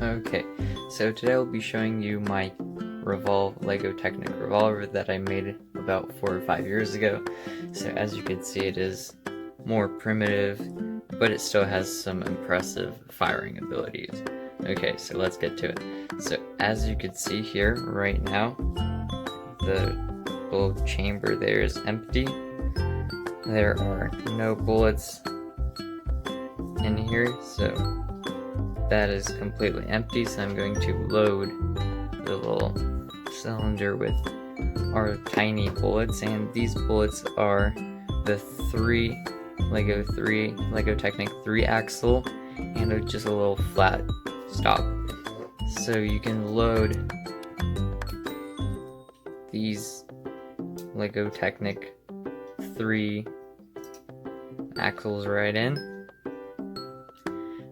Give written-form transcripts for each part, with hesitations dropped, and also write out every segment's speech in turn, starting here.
Okay, so today I'll be showing you my Lego Technic Revolver that I made about 4 or 5 years ago. So as you can see, it is more primitive, but it still has some impressive firing abilities. Okay, so let's get to it. So as you can see here right now, the little chamber there is empty. There are no bullets in here, so that is completely empty. So I'm going to load the little cylinder with our tiny bullets, and these bullets are the Lego Technic 3 axle and just a little flat stop. So you can load these Lego Technic 3 axles right in,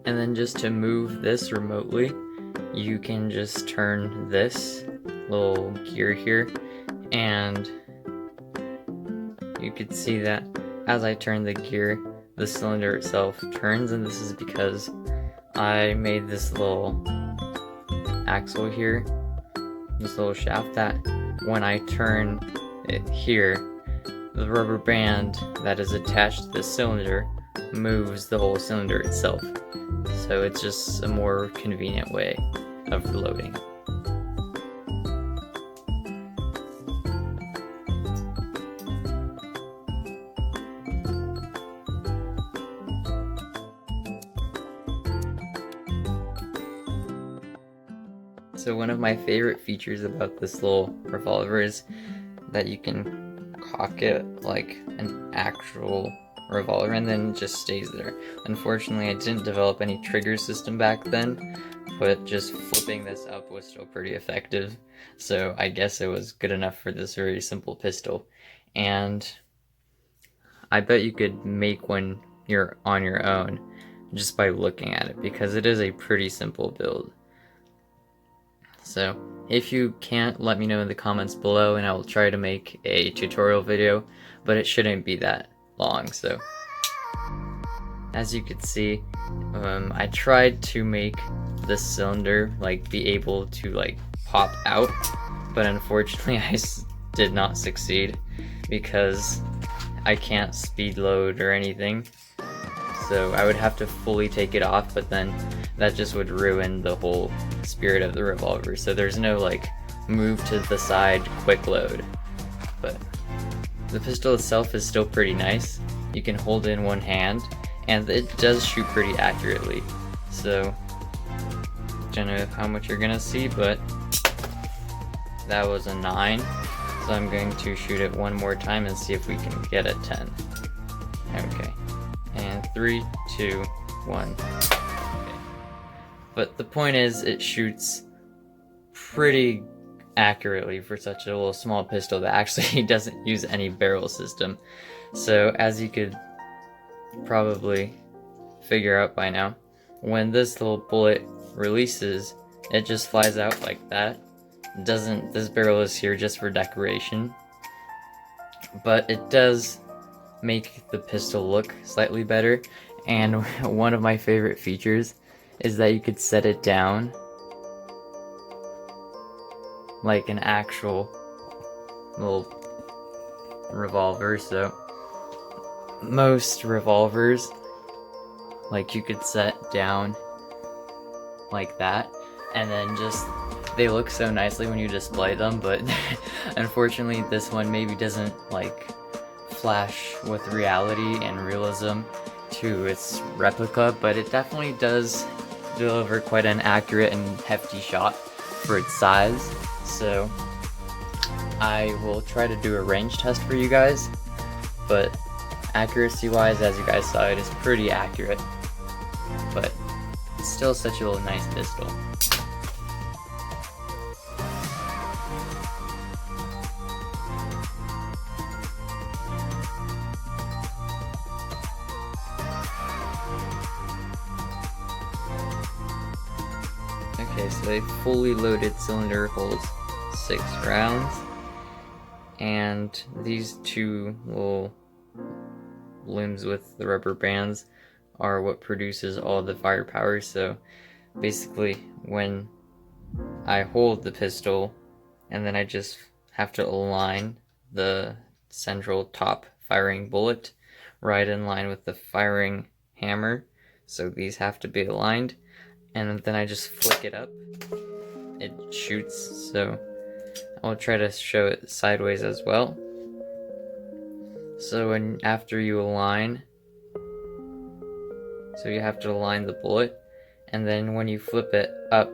and then just to move this remotely, you can just turn this little gear here, and you can see that as I turn the gear, the cylinder itself turns, and this is because I made this little axle here, this little shaft, that when I turn it here, the rubber band that is attached to the cylinder moves the whole cylinder itself. So it's just a more convenient way of loading. So one of my favorite features about this little revolver is that you can cock it like an actual revolver and then it just stays there. Unfortunately, I didn't develop any trigger system back then, but just flipping this up was still pretty effective. So I guess it was good enough for this very simple pistol. And I bet you could make one you're on your own just by looking at it, because it is a pretty simple build. So if you can't, let me know in the comments below and I will try to make a tutorial video, but it shouldn't be that long. So as you can see, I tried to make this cylinder be able to pop out, but unfortunately I did not succeed because I can't speed load or anything. So I would have to fully take it off, but then that just would ruin the whole spirit of the revolver. So there's no move to the side quick load. But the pistol itself is still pretty nice. You can hold it in one hand, and it does shoot pretty accurately. So don't know how much you're gonna see, but that was a 9. So I'm going to shoot it one more time and see if we can get a 10. Okay. And 3, 2, 1. Okay. But the point is, it shoots pretty accurately for such a little small pistol that actually doesn't use any barrel system. So as you could probably figure out by now, when this little bullet releases, it just flies out like that. This barrel is here just for decoration, but it does make the pistol look slightly better. And one of my favorite features is that you could set it down like an actual little revolver. So most revolvers, you could set down like that, and then they look so nicely when you display them, but unfortunately this one maybe doesn't flash with reality and realism to its replica, but it definitely does deliver quite an accurate and hefty shot for its size. So I will try to do a range test for you guys, but accuracy wise, as you guys saw, it is pretty accurate, but it's still such a little nice pistol. Okay, so a fully loaded cylinder holds 6 rounds, and these two little limbs with the rubber bands are what produces all the firepower. So basically when I hold the pistol, and then I just have to align the central top firing bullet right in line with the firing hammer, so these have to be aligned, and then I just flick it up, it shoots. So I'll try to show it sideways as well. So after you align, so you have to align the bullet, and then when you flip it up,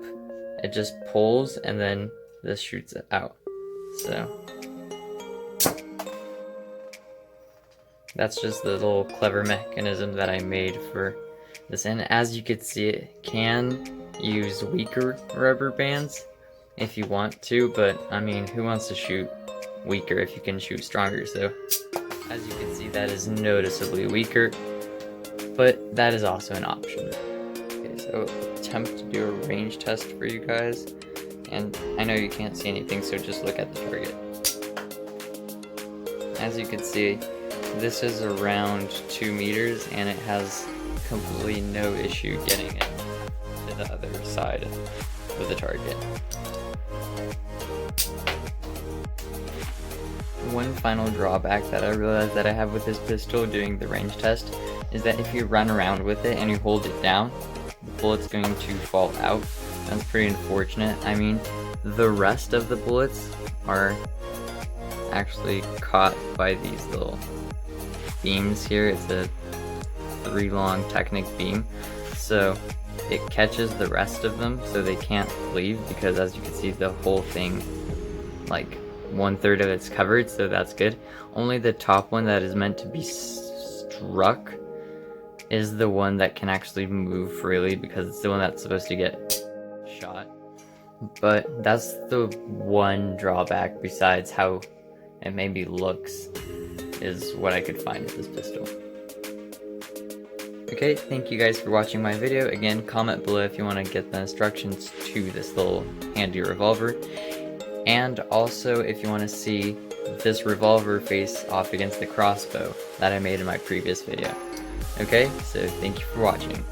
it just pulls, and then this shoots it out. So that's just the little clever mechanism that I made for this. And as you can see, it can use weaker rubber bands if you want to, but I mean, who wants to shoot weaker if you can shoot stronger? So as you can see, that is noticeably weaker, but that is also an option. Okay, so attempt to do a range test for you guys, and I know you can't see anything, so just look at the target. As you can see, this is around 2 meters, and it has completely no issue getting it to the other side of the target. One final drawback that I realized that I have with this pistol doing the range test is that if you run around with it and you hold it down, the bullet's going to fall out. That's pretty unfortunate. I mean, the rest of the bullets are actually caught by these little beams here. It's a 3-long Technic beam, so it catches the rest of them so they can't leave, because as you can see, the whole thing, like 1/3 of it's covered, so that's good. Only the top one that is meant to be struck is the one that can actually move freely, because it's the one that's supposed to get shot. But that's the one drawback, besides how it maybe looks, is what I could find with this pistol. Okay, thank you guys for watching my video. Again, comment below if you want to get the instructions to this little handy revolver. And also if you want to see this revolver face off against the crossbow that I made in my previous video. Okay, so thank you for watching.